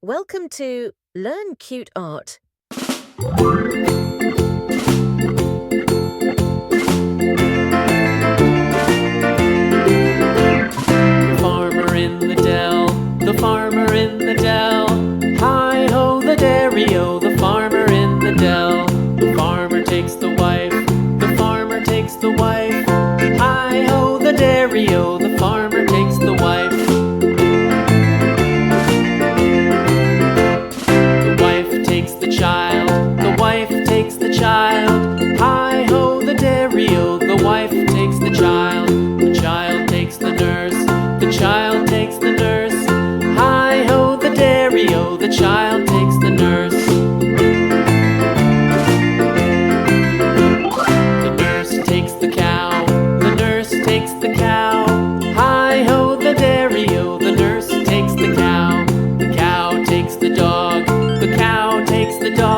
Welcome to Learn Cute Art. The farmer in the dell, the farmer in the dell. Hi-ho the dairy-o, the farmer in the dell. The farmer takes the wife, the farmer takes the wife. Hi-ho the dairy-o, the farmer takes the wife. The wife takes the child, the wife takes the child. Hi-ho the dairy-o, the wife takes the child. The child takes the nurse, the child takes the nurse. Hi-ho the dairy-o, the child takes the nurse. The nurse takes the cow, the nurse takes the cow. Hi-ho the dairy-o, the nurse takes the cow. The cow takes the dog, the cow takes the dog.